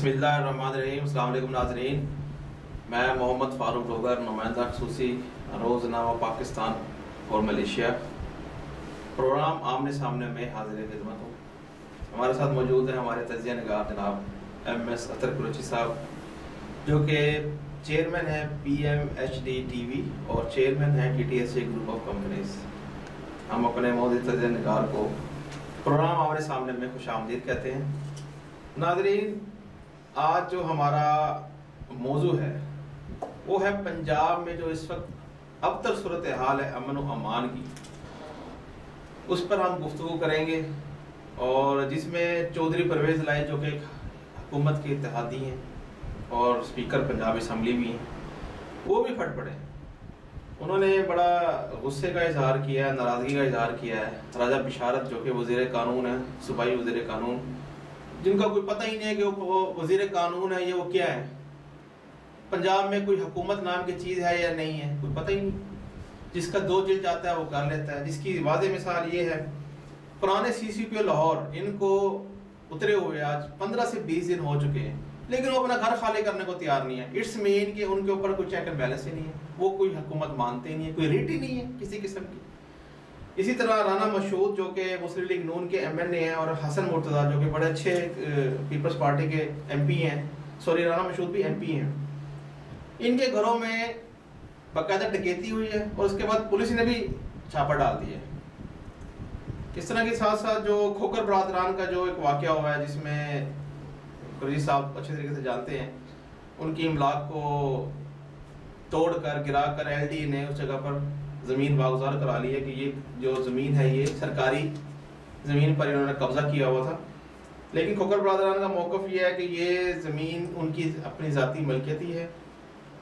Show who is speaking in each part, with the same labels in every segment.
Speaker 1: बिस्मिल्लाहिर्रहमानिर्रहीम। अस्सलाम वालेकुम नाज़रीन, मैं मोहम्मद फ़ारूक डोगर, नुमाइंदा ख़ुसूसी रोज़नामा पाकिस्तान और मलेशिया प्रोग्राम आमने सामने में हाजिर खिदमत हूँ। हमारे साथ मौजूद है हमारे तजिया निगार जनाब MS अतर कुरैशी साहब, जो कि चेयरमैन हैं PMHD TV और चेयरमैन हैं TTSJ ग्रुप ऑफ कंपनीज। हम अपने मौजूद तजिया निगार को प्रोग्राम आमने सामने में खुशामदीद कहते हैं। नाज़रीन, आज जो हमारा मौजू है वो है पंजाब में जो इस वक्त अबतर सूरत हाल है अमन व अमान की, उस पर हम गुफ्तगू करेंगे। और जिसमें चौधरी परवेज़ लाई, जो कि हुकूमत के इत्तेहादी हैं और स्पीकर पंजाब असम्बली भी हैं, वो भी फट पड़े। उन्होंने बड़ा गुस्से का इजहार किया है, नाराज़गी का इजहार किया है। राजा बिशारत जो कि वज़ीर कानून है, सूबाई वज़ीर कानून, जिनका कोई पता ही नहीं है कि वो वज़ीर कानून है, ये वो क्या है, पंजाब में कोई हुकूमत नाम की चीज़ है या नहीं है, कोई पता ही नहीं। जिसका दो जिल जाता है वो कर लेता है। जिसकी वाज़ेह मिसाल ये है, पुराने CCPO लाहौर, इनको उतरे हुए आज 15 से 20 दिन हो चुके हैं, लेकिन वो अपना घर खाली करने को तैयार नहीं है। इट्स मीन कि उनके ऊपर कोई चेक एंड बैलेंस ही नहीं है, वो कोई हुकूमत मानते ही नहीं है, कोई रेट ही नहीं है किसी किस्म की। इसी तरह राना मशहूद जो कि मुस्लिम लीग नून के MNA हैं, और हसन मुर्तज़ा जो कि बड़े अच्छे पीपल्स पार्टी के MP हैं, सॉरी राना मशहूद भी MP हैं, इनके घरों में बाकायदा डकैती हुई है और उसके बाद पुलिस ने भी छापा डाल दिया। इस तरह के साथ साथ जो खोकर बरादरान का जो एक वाक़या हुआ है, जिसमें कुरैशी साहब अच्छे तरीके से जानते हैं, उनकी इमलाक को तोड़कर गिराकर LD ने उस जगह पर ज़मीन वागुज़ार करा ली है कि ये जो ज़मीन है ये सरकारी ज़मीन पर इन्होंने कब्ज़ा किया हुआ था। लेकिन खोकर बरादरान का मौक़िफ़ ये है कि ये ज़मीन उनकी अपनी ज़ाती मलकियत ही है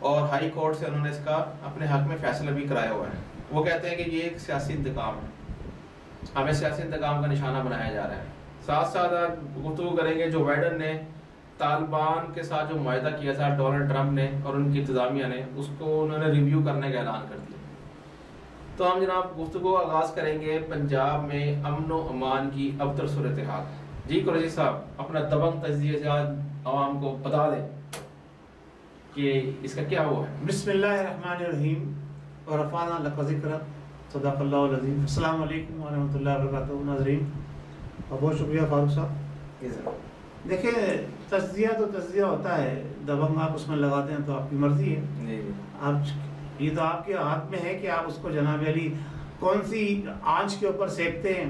Speaker 1: और हाई कोर्ट से उन्होंने इसका अपने हक़ में फ़ैसला भी कराया हुआ है। वो कहते हैं कि ये एक सियासी इंतकाम है, हमें सियासी इंतकाम का निशाना बनाया जा रहा है। साथ साथ गुफ्तगू करेंगे जो बाइडन ने तालिबान के साथ जो मुआहदा किया था डोनाल्ड ट्रंप ने और उनकी इंतज़ामिया ने, उसको उन्होंने रिव्यू करने का ऐलान कर दिया। तो हम जनाब गुफ्तगू आगाज़ करेंगे पंजाब में अमन व अमान की अबतर सूरत हाल। जी कुरैशी साहब, अपना दबंग तज़किया आवाम को बता दें कि इसका क्या हुआ है।
Speaker 2: बिस्मिल्लाहिर्रहमानिर्रहीम और रफ़ाना लका ज़िक्र सदक़ल्लाहुल अज़ीम। अस्सलामु अलैकुम व रहमतुल्लाहि व बरकातुहू। नाज़रीन, बहुत शुक्रिया फारूक साहब। देखिए, तज़किया तो तज़किया होता है, दबंग आप उसमें लगाते हैं तो आपकी मर्ज़ी है। आप ये तो आपके हाथ में है कि आप उसको जनाब अली कौन सी आंच के ऊपर सेकते हैं।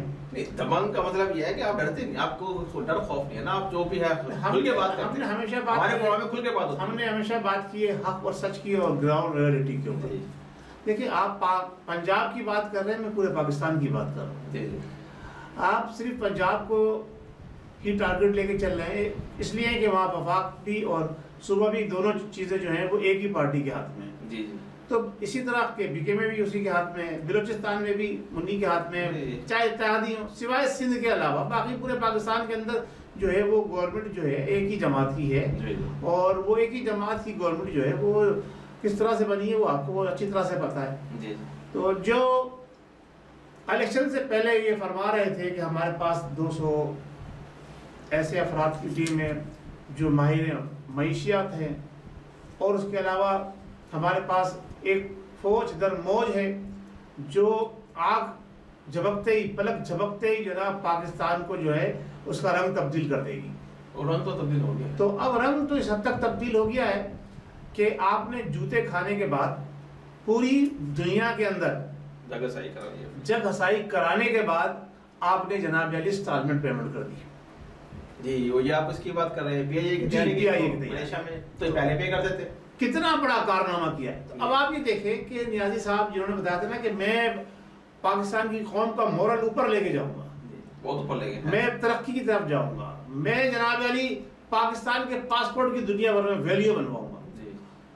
Speaker 1: दबंग का मतलब यह है कि आप डरते नहीं, आपको डर खौफ नहीं है ना, आप जो भी है खुल के बात करते हैं।
Speaker 2: हमने हमेशा बात की है हक और सच की और ग्राउंड रियलिटी के ऊपर। देखिए, आप पंजाब की बात कर रहे हैं, मैं पूरे पाकिस्तान की बात कर रहा हूँ। आप सिर्फ पंजाब को ही टारगेट लेके चल रहे हैं, इसलिए कि वहाँ वफाक भी और सूबा भी दोनों चीज़ें जो हैं वो एक ही पार्टी के हाथ में।
Speaker 1: जी।
Speaker 2: तो इसी तरह के BK में भी उसी के हाथ में, बलूचिस्तान में भी उन्हीं के हाथ में, चाहे इत्तेहादी हो, सिवाय सिंध के अलावा बाकी पूरे पाकिस्तान के अंदर जो है वो गवर्नमेंट जो है एक ही जमात की है। और वो एक ही जमात की गवर्नमेंट जो है वो किस तरह से बनी है वो आपको अच्छी तरह से पता है। तो जो इलेक्शन से पहले ये फरमा रहे थे कि हमारे पास 200 ऐसे अफराद की टीम है जो माहिर मईशियात हैं, और उसके अलावा हमारे पास एक फौज दर मौज है जो आग झपकते ही, पलक झपकते ही जनाब पाकिस्तान को जो है उसका रंग तब्दील कर देगी।
Speaker 1: और रंग तो तब्दील हो गया।
Speaker 2: तो अब रंग तो इस हद तक तब्दील हो गया है कि आपने जूते खाने के बाद पूरी दुनिया के अंदर जगहसाई कराने के बाद आपने जनाब अली इंस्टॉलमेंट पेमेंट कर दी।
Speaker 1: जी, वो ये आप उसकी बात कर रहे हैं, PIA की मलेशिया में तो पहले पे कर देते।
Speaker 2: कितना बड़ा कारनामा किया है। तो अब आप ये देखें कि नियाजी साहब जिन्होंने बताया था ना कि मैं पाकिस्तान की कौम का मोरल ऊपर लेके जाऊंगा,
Speaker 1: बहुत ऊपर लेके,
Speaker 2: मैं तरक्की की तरफ जाऊंगा, मैं जनाब अली पाकिस्तान के पासपोर्ट की दुनिया भर में वैल्यू बनवाऊंगा।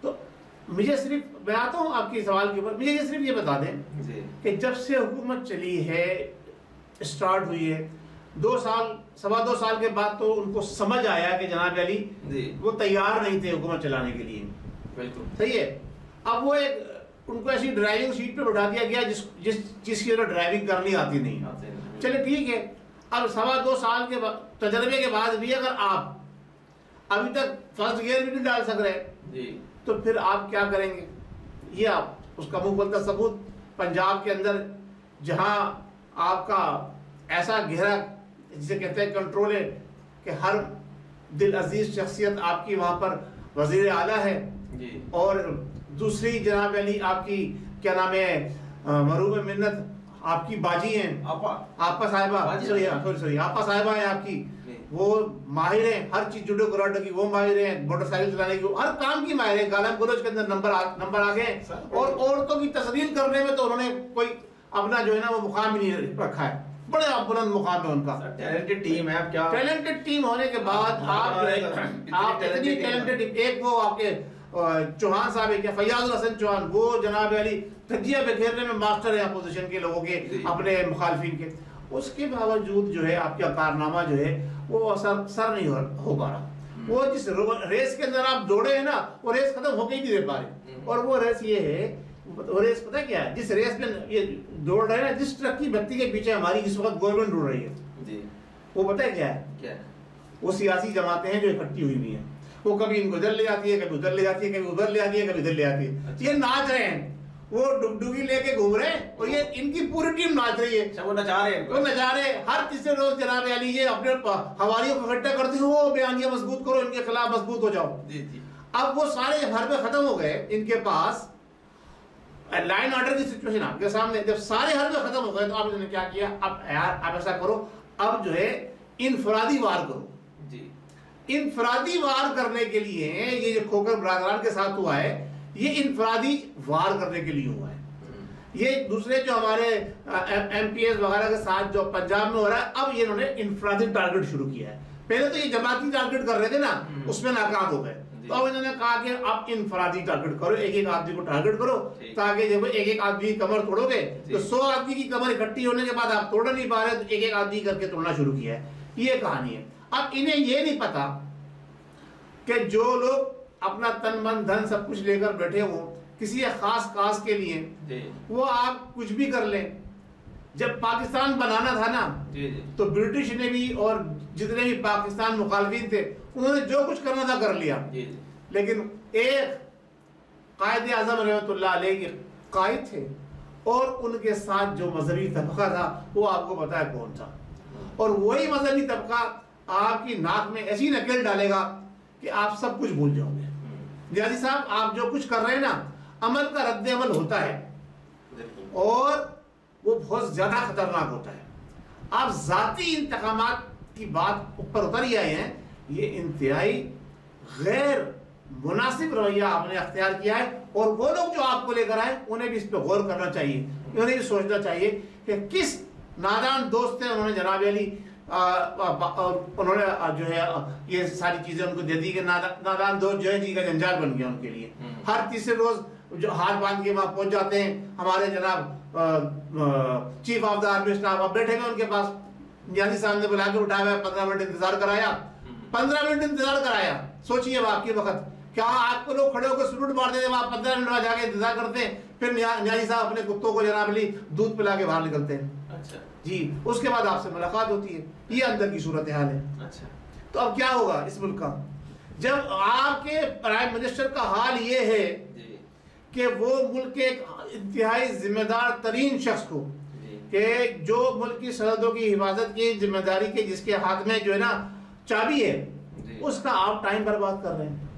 Speaker 2: तो मुझे सिर्फ मैं आता हूँ आपके सवाल के ऊपर, मुझे ये सिर्फ ये बता दें कि जब से हुकूमत चली है, स्टार्ट हुई है, 2 साल सवा 2 साल के बाद तो उनको समझ आया कि जनाब अली वो तैयार नहीं थे हुकूमत चलाने के लिए।
Speaker 1: बिल्कुल सही है।
Speaker 2: अब वो एक उनको ऐसी ड्राइविंग सीट पे बैठा दिया गया जिसकी ड्राइविंग करनी आती नहीं। चलिए ठीक है, अब सवा 2 साल के तजर्बे के बाद भी अगर आप अभी तक फर्स्ट गियर भी नहीं डाल सक रहे
Speaker 1: जी।
Speaker 2: तो फिर आप क्या करेंगे? ये आप उसका मुंह बोलता सबूत पंजाब के अंदर जहां आपका ऐसा गहरा जिसे कहते हैं कंट्रोल है कि हर दिल अजीज शख्सियत आपकी वहां पर वजीर आला है
Speaker 1: जी।
Speaker 2: और दूसरी जनाब अली आपकी क्या नाम है मरूब मिन्नत आपकी बाजी हैं, आपा साहिबा, सॉरी आपा साहिबा है आपकी, वो माहिर हैं हर चीज जुडो कराटे की, वो माहिर हैं मोटरसाइकिल चलाने की, हर काम की माहिर हैं। गालम गलोच के अंदर नंबर आ गए और औरतों की तस्लील करने में तो उन्होंने कोई अपना जो है ना वो मुकाम ही नहीं रखा है, बड़े बुलंद मुकाम है उनका।
Speaker 1: टैलेंटेड टीम है। आप क्या
Speaker 2: टैलेंटेड टीम होने के बाद आप इतनी टैलेंटेड, एक वो आपके चौहान साहब है क्या, फैयाज हसन चौहान, वो जनाब अली तजिया बिखेरने में मास्टर है अपोजिशन के लोगों के, अपने मुखालफिन के। उसके बावजूद जो है आपका कारनामा जो है वो सर नहीं हो पा रहा। वो जिस रेस के अंदर आप दौड़े हैं ना वो रेस खत्म होके ही नहीं दे पा रहे। और वो रेस ये है, वो रेस पता क्या है, जिस रेस में ये दौड़ रहे हैं ना, जिस ट्रक की बत्ती के पीछे हमारी इस वक्त गवर्नमेंट दौड़ रही है जी, वो पता है क्या है? वो सियासी जमातें हैं जो इकट्ठी हुई हुई हैं। वो कभी इनको इधर ले जाती है, कभी उधर ले जाती है, कभी उधर ले जाती है, कभी इधर ले जाती है। ये नाच रहे हैं, वो डुगडुगी लेके घूम रहे हैं और ये इनकी पूरी टीम नाच रही है।
Speaker 1: वो नचा रहे हैं,
Speaker 2: वो नचा रहे हैं। हर तीसरे रोज जनाब अली ये अपने हवारियों को इकट्ठा करते हो, बयानिया मजबूत करो, इनके खिलाफ मजबूत हो जाओ जी जी। अब वो सारे हर पे खत्म हो गए इनके पास, लाइन ऑर्डर की सिचुएशन आपके सामने, जब सारे हर पे खत्म हो गए तो आप इन्होंने क्या किया, अब यार आप ऐसा करो, अब जो है इनफरादी वार करो जी। इनफरादी वार करने के लिए ये जो खोकर बरादरान के साथ हुआ है, ये इनफरादी वार करने के लिए हुआ है। ये दूसरे जो हमारे एमपीएस वगैरह के साथ जो पंजाब में हो रहा है, अब ये इन्होंने इनफरादी टारगेट शुरू किया है। पहले तो ये जमाती टारगेट कर रहे थे ना, उसमें नाकाम हो गए, तो अब इन्होंने कहा कि अब इनफरादी टारगेट करो, एक एक आदमी को टारगेट करो, ताकि जब एक एक आदमी की कमर तोड़ोगे तो 100 आदमी की कमर इकट्ठी होने के बाद आप तोड़ नहीं पा रहे, तो एक एक आदमी करके तोड़ना शुरू किया है। ये कहानी है। अब इन्हें ये नहीं पता कि जो लोग अपना तन मन धन सब कुछ लेकर बैठे हों किसी खास काज के लिए, वो आप कुछ भी कर लें। जब पाकिस्तान बनाना था ना तो ब्रिटिश ने भी और जितने भी पाकिस्तान मुखालफिन थे उन्होंने जो कुछ करना था कर लिया, लेकिन एक कायद आजम रहमतुल्लाह अलैह के कायद थे और उनके साथ जो मजहबी तबका था वो आपको पता है कौन था, और वही मजहबी तबका आपकी नाक में ऐसी नकेल डालेगा कि आप सब कुछ भूल जाओगे। नियाज़ी साहब, आप जो कुछ कर रहे हैं ना, अमल का रद्द अमल होता है और वो बहुत ज्यादा खतरनाक होता है। आप जाती इंतकामात की बात ऊपर उतर ही आए हैं, ये इंतहाई गैर मुनासिब रवैया आपने अख्तियार किया है, और वो लोग जो आपको लेकर आए उन्हें भी इस पर गौर करना चाहिए। उन्हें भी सोचना चाहिए कि किस नादान दोस्त थे उन्होंने जनाब अली उन्होंने जो है ये सारी चीजें उनको दे दी कि नादान दोस्त जो है जी का जंजाल बन गया उनके लिए। हर तीसरे रोज जो हाथ बांध के वहां पहुंच जाते हैं, हमारे जनाब chief of the army staff आप बैठे हुए उनके पास, नियाज़ी साहब ने बुला के उठाया, 15 मिनट इंतजार कराया, 15 मिनट इंतजार कराया। सोचिए अब आपके वक्त क्या आपको लोग खड़े होकर सलूट मार देते, आप 15 मिनट में जाके इंतजार करते हैं, फिर नियाज़ी साहब अपने कुत्तों को जनाब अली दूध पिला के बाहर निकलते हैं। अच्छा जी, उसके बाद आपसे मुलाकात होती है। ये अंदर की सूरत हाल है। अच्छा, तो अब क्या होगा इस मुल्क का, जब आपके प्राइम मिनिस्टर का हाल ये है कि वो मुल्क के एक इंतहाई जिम्मेदार तरीन शख्स को, कि जो मुल्क की सरहदों की हिफाजत की जिम्मेदारी के जिसके हाथ में जो है ना चाबी है, उसका आप टाइम बर्बाद कर रहे हैं।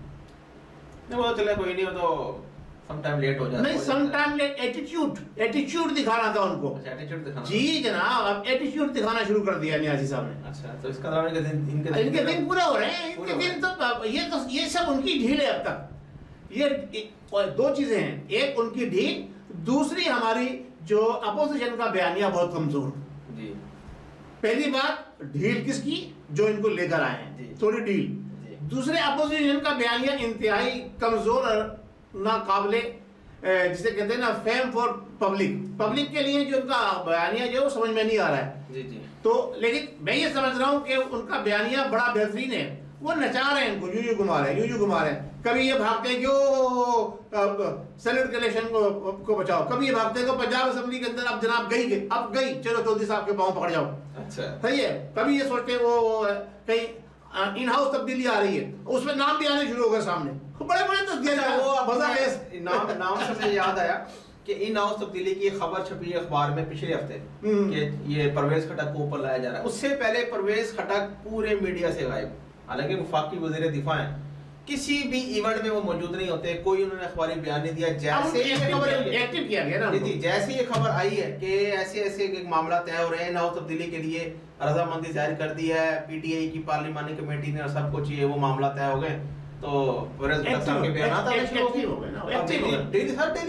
Speaker 1: नहीं, वो तो चले कोई नहीं, वो तो समटाइम लेट हो जाता है।
Speaker 2: नहीं, समटाइम लेट, एटीट्यूड दिखाना था उनको।
Speaker 1: अच्छा, एटीट्यूड दिखाना
Speaker 2: जी जनाब, अब एटीट्यूड दिखाना शुरू कर दिया नियाज़ी साहब ने। अच्छा,
Speaker 1: तो इसका दौरान
Speaker 2: इनके दिन पूरे हो रहे हैं। इनके दिन तो ये सब उनकी ढील है अब तक। ये दो चीजें हैं, एक उनकी ढील, दूसरी हमारी जो अपोजिशन का बयानिया बहुत कमजोर जी। पहली बात ढील किसकी, जो इनको लेकर आए हैं, थोड़ी ढील। दूसरे अपोजिशन का बयानिया इंतहाई कमजोर और नाकाबिले, जिसे कहते हैं ना फेम फॉर पब्लिक के लिए जो उनका बयानिया जो समझ में नहीं आ रहा है जी जी। तो लेकिन मैं ये समझ रहा हूँ कि उनका बयानिया बड़ा बेहतरीन है। वो नचा रहे हैं इनको, यूं घुमा रहे हैं। कभी ये भागते हैं कि सैल्यूट के इलेक्शन को बचाओ, कभी ये भागते हैं कि पंजाब असेंबली के अंदर अब जनाब गई, चलो चौधरी साहब के पांव पकड़ जाओ। अच्छा, सही है। कभी ये सोचते हैं वो कहीं इन हाउस तब्दीली आ रही है, उसमें नाम भी आने शुरू हो गए सामने, बड़े बड़े
Speaker 1: नाम से मुझे याद आया कि इन हाउस तब्दीली की खबर छपी अखबार में पिछले हफ्ते कि ये परवेज खटक को ऊपर लाया जा रहा है। उससे पहले परवेज खटक पूरे मीडिया से गायब, हालांकि वफाकी वज़ीर दिफा हैं, किसी भी इवेंट में वो मौजूद नहीं होते, कोई उन्होंने अखबारी बयान नहीं दिया। जैसे ये खबर
Speaker 2: एक्टिव किया गया ना
Speaker 1: जी, जैसे ये खबर आई है कि ऐसे ऐसे एक मामला तय हो रहे हैं, हाउस तब्दीली के लिए रजामंदी जाहिर कर दी है पीटीआई की पार्लिमानी कमेटी ने और सब कुछ, ये वो मामला तय हो गए, तो डेली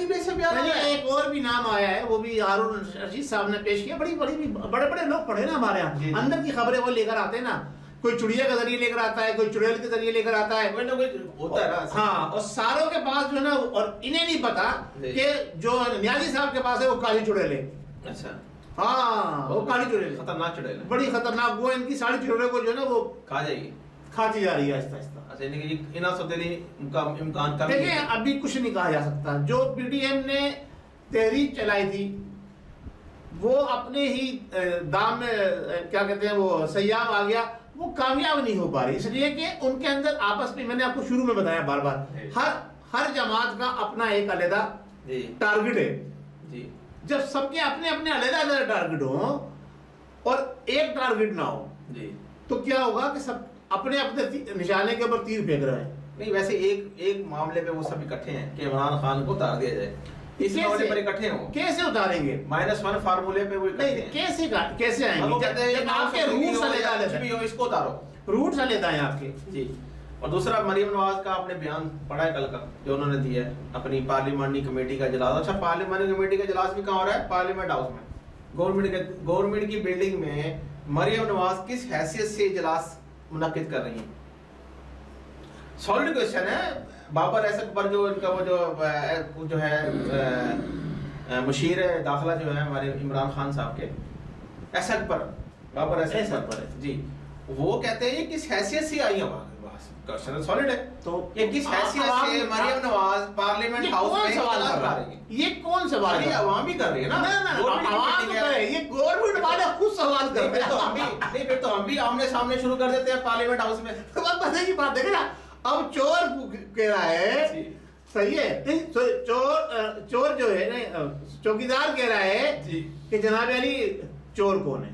Speaker 1: बेस पे बयान आया।
Speaker 2: एक और भी नाम आया है, वो भी हारून रशीद साहब ने पेश किया। बड़ी बड़ी बड़े बड़े लोग पढ़े ना हमारे यहाँ, अंदर की खबरें वो लेकर आते हैं ना, कोई चुड़िया के जरिए लेकर आता है, कोई चुड़ैल के जरिए लेकर आता है,
Speaker 1: कोई ना कोई होता है ना।
Speaker 2: हाँ, और सारों के पास जो है ना, और इन्हें नहीं पता कि जो न्याजी साहब के पास है वो काली चुड़ैल है।
Speaker 1: अच्छा,
Speaker 2: हाँ, वो काली चुड़ैल,
Speaker 1: खतरनाक चुड़ैल,
Speaker 2: बड़ी खतरनाक। वो इनकी सारी चुड़ैलों को जो है ना वो
Speaker 1: खा जाएगी,
Speaker 2: खाती जा रही है आहिस्ता आहिस्ता।
Speaker 1: अच्छा, इन हाउस तब्दीली का इम्कान कम।
Speaker 2: देखिए, अभी कुछ नहीं कहा जा सकता। जो पीडीएम ने तहरीक चलाई थी वो अपने ही दाम में क्या कहते हैं, वो सयाब आ गया, वो कामयाब नहीं हो पा रही, इसलिए कि उनके अंदर आपस में, मैंने आपको शुरू में बताया बार बार, हर जमात का अपना एक अलग टारगेट है जी। जब सबके अपने अपने अलग टारगेट हो और एक टारगेट ना हो जी, तो क्या होगा कि सब अपने अपने निशाने के ऊपर तीर फेंक रहे हैं।
Speaker 1: नहीं, वैसे एक मामले पे वो सब इकट्ठे हैं कि इमरान खान को उतार दिया जाए, इस मामले पर इकट्ठे हो।
Speaker 2: कैसे उतारेंगे?
Speaker 1: -1 फार्मूले पे वो इकट्ठे हैं।
Speaker 2: कैसे आएंगे? जब आपके रूट से लेता है,
Speaker 1: इसको उतारो,
Speaker 2: रूट से लेता है आपके
Speaker 1: जी। और दूसरा, मरियम नवाज का आपने बयान पढ़ा है कल का, जो उन्होंने दिया है अपनी पार्लियामानी कमेटी का इजलास। अच्छा, पार्लियामानी कमेटी का इजलास भी कहाँ हो रहा है? पार्लियामेंट हाउस में, गवर्नमेंट की बिल्डिंग में मरियम नवाज किस हैसियत से इजलास मुनक्किद कर रही है? सॉलिड क्वेश्चन है। बाबर असद पर जो इनका वो जो है मुशीर दाखिला जो है हमारे इमरान खान साहब के, असद पर, बाबर असद पर जी, वो कहते हैं ये किस हैसियत से आई है? क्वेश्चन सॉलिड है।
Speaker 2: तो
Speaker 1: ये किस हैसियत से मरियम नवाज पार्लियामेंट हाउस में
Speaker 2: सवाल कर रहा है? ये कौन सवाल है?
Speaker 1: आवाम भी कर रही है ना,
Speaker 2: आवाम कर रहे हैं, ये गवर्नमेंट वाले खुद सवाल कर रहे हैं।
Speaker 1: तो हम भी नहीं, फिर तो हम भी आमने सामने शुरू कर देते हैं पार्लियामेंट हाउस में।
Speaker 2: तो पता की बात है ना, अब चोर कह रहा है, सही है, चोर जो है ना, चौकीदार कह रहा है कि जनाब अली चोर कौन है?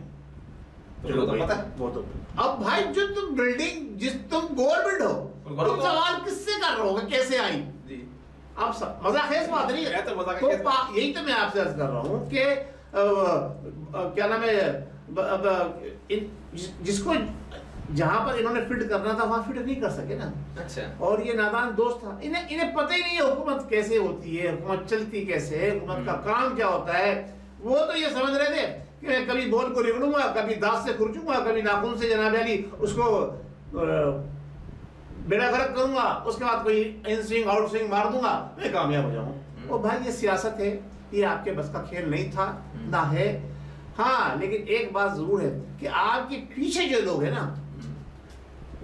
Speaker 1: चलो तो पता है
Speaker 2: वो तो। अब भाई, जो तुम बिल्डिंग, तुम गवर्नमेंट हो, तुम सवाल किससे कर रहे हो, कैसे आई जी? अब मजाक बात नहीं है, तो यही तो मैं आपसे अर्ज कर रहा हूँ कि क्या नाम है, जिसको जहां पर इन्होंने फिट करना था वहां फिट नहीं कर सके ना।
Speaker 1: अच्छा, और
Speaker 2: ये नादान दोस्त था, इन्हें पता ही नहीं है हुकूमत कैसे होती है, हुकूमत चलती कैसे है, हुकूमत का काम क्या होता है। वो तो ये समझ रहे थे कि मैं कभी बोल को रिगड़ूंगा, कभी दांत से खुरचूंगा, कभी नाखून से जनाब अली उसको बेड़ा गर्क करूंगा, उसके बाद कोई इन स्विंग आउट स्विंग मार दूंगा, मैं कामयाब हो जाऊंगा। और भाई, ये सियासत है, ये आपके बस का खेल नहीं था ना है। हाँ, लेकिन एक बात जरूर है कि आपके पीछे जो लोग हैं ना,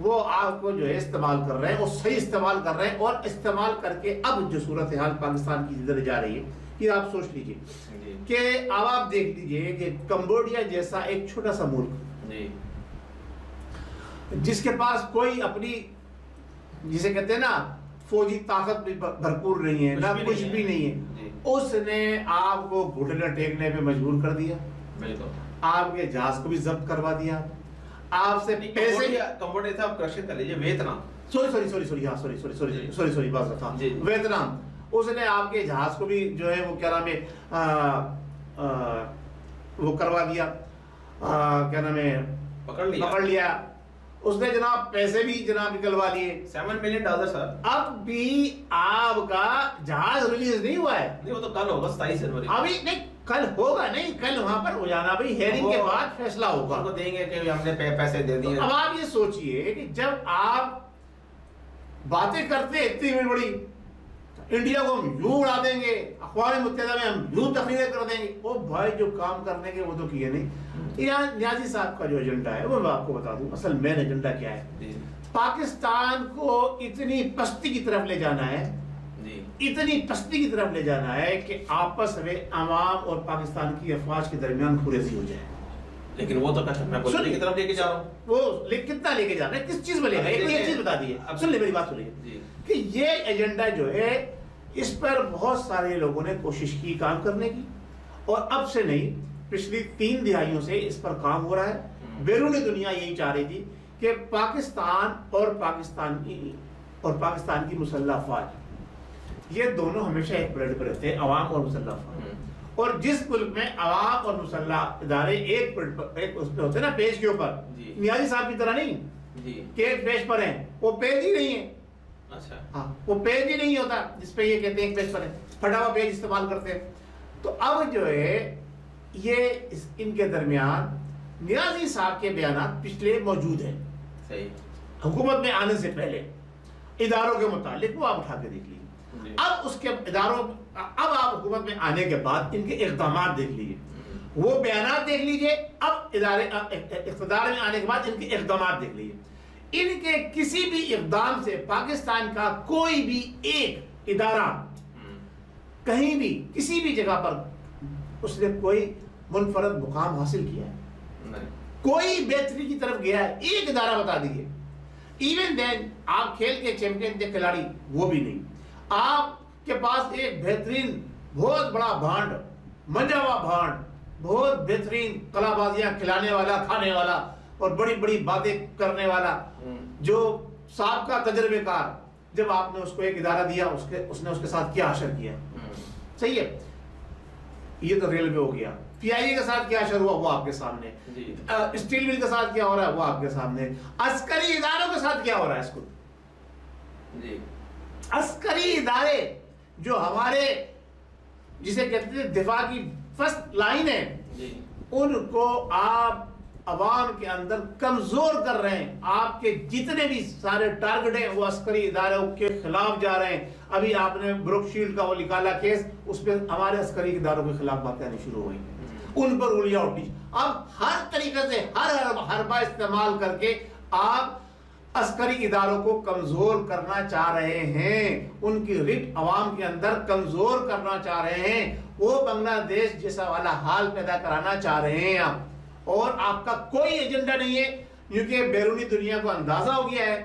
Speaker 2: वो आपको जो है इस्तेमाल कर रहे हैं, वो सही इस्तेमाल कर रहे हैं, और इस्तेमाल करके अब जो सूरत हाल पाकिस्तान की इधर जा रही है, ये आप सोच लीजिए कि अब आप देख लीजिए कि कंबोडिया जैसा एक छोटा सा मुल्क जिसके पास कोई अपनी, जिसे कहते हैं ना, फौजी ताकत भी भरपूर नहीं है, ना कुछ भी नहीं है, उसने आपको घुटने टेकने पे मजबूर कर दिया, आपके जहाज को भी जब्त करवा दिया, आपसे पैसे।
Speaker 1: कंबोडिया था, आप क्रशिंग कर लीजिए, वियतनाम,
Speaker 2: सॉरी बात था, वियतनाम, उसने आपके जहाज को भी जो है वो क्या नाम है वो करवा दिया, क्या नाम है, पकड़ लिया उसने, जनाब पैसे भी जनाब निकलवा लिए,
Speaker 1: $7 मिलियन सर।
Speaker 2: अब भी आपका जहाज रिलीज नहीं हुआ है।
Speaker 1: नहीं, वो तो कल होगा, 27 जनवरी।
Speaker 2: अभी नहीं, कल होगा, नहीं कल वहां पर हो जाना भाई, हेयरिंग के बाद फैसला होगा,
Speaker 1: उनको देंगे कि हमने पैसे दे दिए।
Speaker 2: अब आप ये सोचिए कि जब आप बातें करते इतनी बड़ी, इंडिया को हम यूं उड़ा देंगे, अक़वाम मुत्तहिदा में हम यूं तकरीरें कर देंगे, वो भाई जो काम करने के वो तो किए नहीं। यहाँ न्याजी साहब का जो एजेंडा है वो मैं आपको बता दूं, असल मेन एजेंडा क्या है। पाकिस्तान को इतनी पस्ती की तरफ ले जाना है, इतनी पस्ती की तरफ ले जाना है कि आपस में अवाम और पाकिस्तान की अफवाज के दरमियान खुरेजी हो जाए।
Speaker 1: लेकिन वो तो कहता है मैं पॉलिटिक्स की तरफ लेके जा रहा हूँ।
Speaker 2: वो कितना लेके जा रहे हैं, किस चीज में लेके, एक चीज बता दी है, सुन ले मेरी बात सुनिए कि ये एजेंडा जो है इस पर बहुत सारे लोगों ने कोशिश की काम करने की, और अब से नहीं पिछली 3 दिहाइयों से इस पर काम हो रहा है। बैरूनी दुनिया यही चाह रही थी कि पाकिस्तान और पाकिस्तान की मुसल्लह अफवाज ये दोनों हमेशा एक प्लेट पर रहते हैं, अवाम और मुसल्लह अफवाज। और जिस मुल्क में अवाम और मुसल्लह इदारे एक उसमें होते ना पेज के ऊपर, नियाजी साहब की तरह नहीं कि एक पेज पर हैं, वो पेज ही नहीं है।
Speaker 1: अच्छा,
Speaker 2: हाँ, वो पेज ही नहीं होता जिसपे ये कहते हैं एक पेज पर है, फटा हुआ पेज इस्तेमाल करते हैं। तो अब जो है ये इनके दरमियान नियाजी साहब के बयान पिछले मौजूद हैं,
Speaker 1: सही,
Speaker 2: हुकूमत में आने से पहले इदारों के मुतालिक, वो आप उठा के देख लीजिए। अब उसके इदारों, अब आप हुकूमत में आने के बाद इनके इक़दामात देख लीजिए, वो बयान देख लीजिए, अब इक़्तिदार में आने के बाद इनके इक़दामात देख लीजिए। इनके किसी भी इक़दाम से पाकिस्तान का कोई भी एक इदारा कहीं भी किसी भी जगह पर उसने कोई मुनफरद मुकाम हासिल किया है, कोई बेहतरी की तरफ गया है, एक इदारा बता दीजिए। इवन देन आप खेल के चैंपियन थे खिलाड़ी, वो भी नहीं। आपके पास एक बेहतरीन बहुत बड़ा भांड, मंजा हुआ भांड, बहुत बेहतरीन कलाबाजियां खिलाने वाला, खाने वाला और बड़ी बड़ी बातें करने वाला, जो साबका तजर्बेकार, जब आपने उसको एक इदारा दिया उसने उसके साथ क्या असर किया, सही है। ये तो रेलवे हो गया, पीआईए के साथ क्या असर हुआ वो आपके सामने, स्टील मिल के साथ क्या हो रहा है वो आपके सामने, अस्करी इदारों के साथ क्या हो रहा है इसको जी। अस्करी इदारे जो हमारे जिसे कहते हैं दिफा की फर्स्ट लाइन है जी, उनको आप अवाम के अंदर कमजोर कर रहे हैं। आपके जितने भी सारे टारगेट हैं वो अस्करी इदारों के खिलाफ जा रहे हैं। अभी आपने ब्रुकशील्ड का वो निकाला केस, उस पर हमारे अस्करी इदारों के खिलाफ बातें आनी शुरू हुई, उन पर उंगलियां उठी। अब हर तरीके से हर हरबा इस्तेमाल करके आप अस्करी इदारों को कमजोर करना चाह रहे हैं, उनकी रिट अवाम के अंदर कमजोर करना चाह रहे हैं, वो बांग्लादेश जैसा वाला हाल पैदा कराना चाह रहे हैं आप। और आपका कोई एजेंडा नहीं है, क्योंकि बैरूनी दुनिया को अंदाजा हो गया है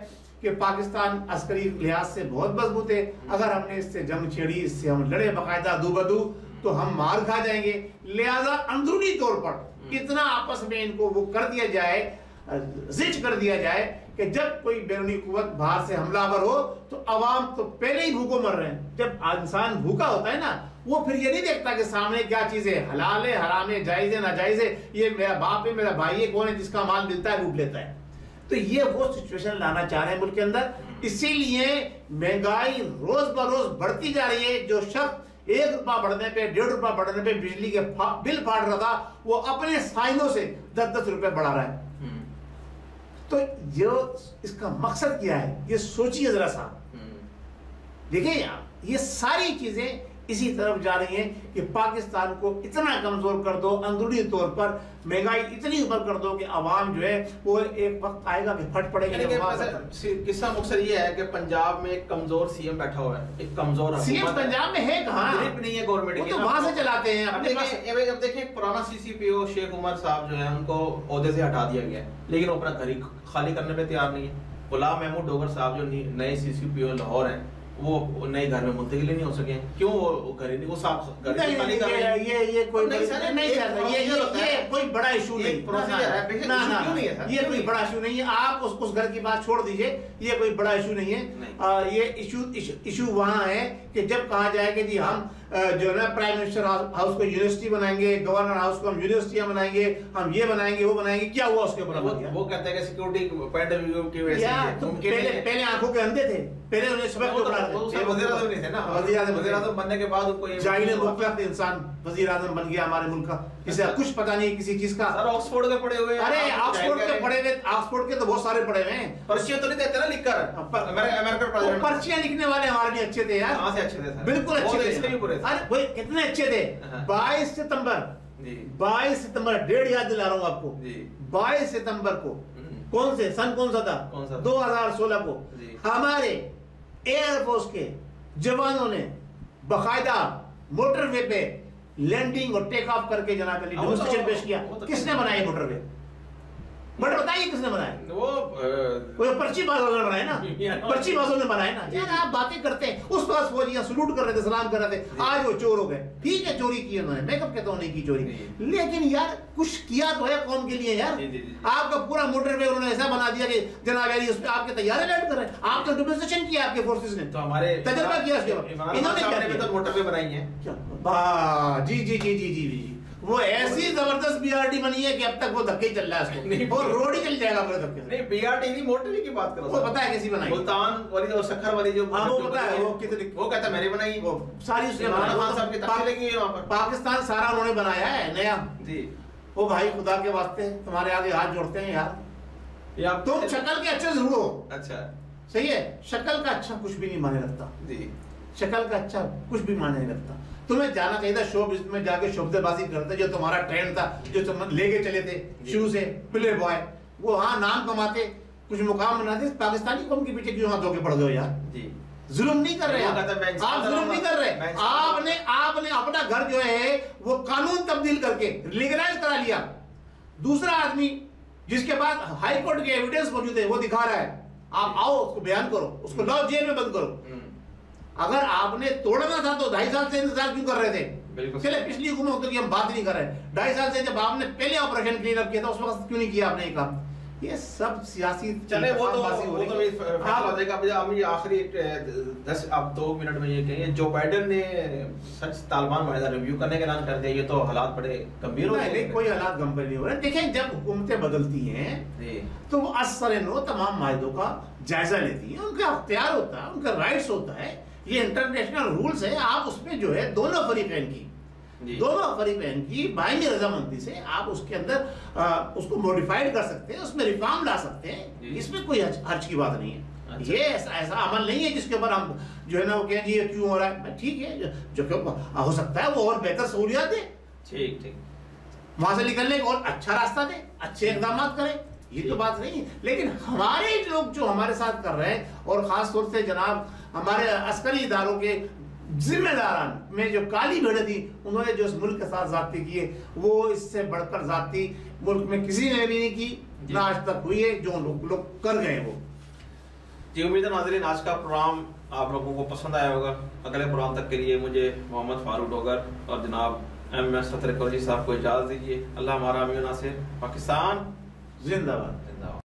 Speaker 2: कि पाकिस्तान अस्करी लिहाज से बहुत मजबूत है। अगर हमने इससे जंग छेड़ी, इससे हम लड़े बाकायदा दूबदू, तो हम मार खा जाएंगे। लिहाजा अंदरूनी तौर पर इतना आपस में इनको वो कर दिया जाए, जिच कर दिया जाए कि जब कोई बैरूनी कुव्वत बाहर से हमलावर हो तो अवाम तो पहले ही भूखों मर रहे हैं। जब इंसान भूखा होता है ना, वो फिर ये नहीं देखता कि सामने क्या चीज है, हलाल है, हराम है, जायज है, नाजायज है, ये मेरा बाप है, मेरा भाई है, कौन है, जिसका माल मिलता है लूट लेता है। तो ये वो सिचुएशन लाना चाह रहे हैं मुल्क के अंदर। इसीलिए महंगाई रोज बरोज बढ़ती जा रही है। जो शख्स 1 रुपया बढ़ने पे, 1.5 रुपया बढ़ने पे बिजली के बिल फाड़ रहा था, वो अपने साइनों से 10-10 रुपए बढ़ा रहा है। तो जो इसका मकसद क्या है, ये सोचिए जरा सा। देखिए आप, ये सारी चीजें इसी तरफ जा रही हैं कि पाकिस्तान को इतना कमजोर कर दो, अंदरूनी तौर पर महंगाई इतनी ऊपर कर दो कि अवाम जो है वो एक वक्त आएगा कि फट पड़ेगी।
Speaker 1: किस्सा मकसद ये है कि पंजाब में एक कमजोर सीएम बैठा हुआ है, एक कमजोर
Speaker 2: सीएम पंजाब में है कहाँ,
Speaker 1: ग्रिप नहीं है गवर्नमेंट की,
Speaker 2: तो वहां से चलाते हैं।
Speaker 1: अब देखिए पुराना सीसीपीओ शेख उमर साहब जो है उनको ओहदे से हटा दिया गया है, लेकिन वो अपना घर ही खाली करने पे तैयार नहीं है। गुलाम महमूद डोगर साहब जो नए सीसीपीओ लाहौर हैं, वो नए घर में मुंतकिल नहीं हो सके। क्यों? वो घर नहीं, वो साहब घर नहीं खाली कर रहे हैं।
Speaker 2: ये कोई नहीं ये कोई बड़ा इशू नहीं, ये कोई बड़ा इशू नहीं है। आप उस घर की बात छोड़ दीजिए, ये कोई बड़ा इशू नहीं है। ये इशू वहां है कि जब कहा जाए कि जी हम जो है ना प्राइम मिनिस्टर हाउस को यूनिवर्सिटी बनाएंगे, गवर्नर हाउस को हम यूनिवर्सिटियां बनाएंगे, हम ये बनाएंगे वो बनाएंगे, क्या हुआ उसके ऊपर?
Speaker 1: वो कहते हैं कि सिक्योरिटी पॉइंट ऑफ व्यू की वजह से
Speaker 2: पहले आंखों के अंधे थे, पहले उन्हें सबक को पढ़ा
Speaker 1: वज़ीर आज़म नहीं थे ना। वज़ीर आज़म बनने के बाद उनको
Speaker 2: जाहिल मुखलत इंसान वज़ीर आज़म बन गया हमारे मुल्क का, जिसे कुछ पता नहीं किसी चीज का।
Speaker 1: सर ऑक्सफोर्ड के पढ़े हुए,
Speaker 2: अरे ऑक्सफोर्ड के पढ़े हुए, ऑक्सफोर्ड के तो बहुत सारे पढ़े हुए हैं।
Speaker 1: पर्चियां तो नहीं देते ना लिखकर, अमेरिकन प्रेसिडेंट
Speaker 2: पर्चियां लिखने वाले हमारे लिए अच्छे थे यार।
Speaker 1: कहां से अच्छे थे सर?
Speaker 2: बिल्कुल अच्छे थे,
Speaker 1: इसके भी बुरे थे।
Speaker 2: अरे भाई कितने अच्छे थे। 22 सितंबर 22 डेट याद दिला रहा हूँ आपको, 22 सितंबर को कौन से सन कौन सा था? 2016 को हमारे एयरफोर्स के जवानों ने बाकायदा मोटरवे पे लैंडिंग और टेक ऑफ करके जनाब अली डेमोंस्ट्रेशन पेश किया। किसने बनाया मोटरवे? बट बताइए किसने बनाया? वो पर्ची बाजों ने बनाया ना, पर्ची बाजों ने बनाया ना। यार आप बातें करते हैं, उस पास फौजियां सलूट कर रहे थे, सलाम कर रहे थे, आज वो चोर हो गए। ठीक है चोरी की उन्होंने, मैं कब कहता हूँ नहीं की चोरी, लेकिन यार कुछ किया तो है कौम के लिए यार। आपका पूरा मोटरवे उन्होंने ऐसा बना दिया कि जनाब यार उस पर आपके तैयारे लैंड कर रहे हैं। आप तो डेमोंस्ट्रेशन किया आपके फोर्सेस ने,
Speaker 1: तो हमारे
Speaker 2: तजर्बा किया इन्होंने क्या किया?
Speaker 1: मोटरवे बनाई है।
Speaker 2: जी जी जी जी जी जी, वो ऐसी जबरदस्त बीआरटी बनी है कि अब तक वो धक्के ही चल रहा है उसको, और रोड ही चल जाएगा पूरे धक्के से।
Speaker 1: नहीं बीआरटी नहीं, मोटरवे की बात कर रहा हूं।
Speaker 2: वो पता है कैसी बनाई?
Speaker 1: मुल्तान वाली और सखर वाली जो,
Speaker 2: हाँ वो पता है, वो कितनी,
Speaker 1: वो कहता है मैंने बनाई,
Speaker 2: वो सारी उसने बनाई।
Speaker 1: खान साहब की तस्वीर लगी है वहां पर,
Speaker 2: पाकिस्तान सारा उन्होंने बनाया है नया
Speaker 1: जी।
Speaker 2: वो भाई खुदा के वास्ते तुम्हारे आगे हाथ जोड़ते हैं यार,
Speaker 1: या
Speaker 2: तुम शक्ल के अच्छे जरूर हो,
Speaker 1: अच्छा
Speaker 2: सही है, शक्ल का अच्छा कुछ भी नहीं माने रखता
Speaker 1: जी,
Speaker 2: शक्ल का अच्छा कुछ भी माने नहीं रखता। तुम्हें जाना चाहिए था शो बिजनेस में, जाके शोबदेबाजी करते, जो तुम्हारा ट्रेंड था, जो तुम लेके चले थे शुरू से प्ले बॉय, वो हाँ नाम कमाते, कुछ मुकाम बनाते, पाकिस्तानी कौम के पीछे क्यों हाथ धोके पड़ गए यार
Speaker 1: जी।
Speaker 2: जुल्म नहीं कर रहे आप जुल्म नहीं कर रहे, आपने अपना घर जो है वो कानून तब्दील करके लीगलाइज करा लिया। दूसरा आदमी जिसके पास हाई कोर्ट के एविडेंस मौजूद है वो दिखा रहा है, आप आओ उसको बयान करो, उसको लाओ जेल में बंद करो। अगर आपने तोड़ना था तो 2.5 साल से इंतजार क्यों कर रहे थे? चले पिछली हुकूमत की हम बात नहीं कर रहे, 2.5 साल से जब आपने पहले ऑपरेशन क्लीन अप किया था उस वक्त क्यों नहीं किया आपने ये काम? ये सब सियासी
Speaker 1: चले वो तो फैसला देगा। अब ये आखिरी 10 अब 2 मिनट में ये कहिए, जो बाइडेन ने सच तालिबान माहिदा रिव्यू करने का ऐलान कर दिया, ये तो हालात बड़े गंभीर हो गए।
Speaker 2: कोई हालात गंभीर नहीं हो रहे। देखें जब हुकूमतें बदलती हैं तो वो असरनो तमाम माहिदों का जायजा लेती हैं, उनका अख्तियार होता है, उनका राइट्स होता है, ये इंटरनेशनल रूल्स है। आप उसमें जो है दोनों फरीकैन की बाइंग रजामंदी से आप उसके अंदर उसको मॉडिफाइड कर सकते हैं, उसमें रिफॉर्म ला सकते हैं, इसमें कोई हर्ज की बात नहीं है। अच्छा। ये ऐसा अमल नहीं है जिसके ऊपर हम जो है ना वो कहें जी ये क्यों हो रहा है। ठीक है जो हो सकता है वो और बेहतर सहूलियत दे, ठीक वहां से निकलने का और अच्छा रास्ता दे, अच्छे इकदाम करें, ये तो बात नहीं है। लेकिन हमारे लोग जो हमारे साथ कर रहे हैं, और खास तौर से जनाब हमारे अस्करी इदारों के जिम्मेदारान में जो काली भेड़ें थी, उन्होंने जो इस मुल्क के साथ जाती की है वो इससे बढ़कर जाती मुल्क में किसी ने भी नहीं की, ना आज तक हुई है, जो लोग कर गए वो।
Speaker 1: जी उम्मीद है नाज़रीन आज का प्रोग्राम आप लोगों को पसंद आया होगा। अगले प्रोग्राम तक के लिए मुझे मोहम्मद फारूक डोगर और जनाब MS सतरकौजी साहब को इजाज़त दीजिए। अल्लाह हमारा अमीन नासिर, पाकिस्तान
Speaker 2: जिंदाबाद।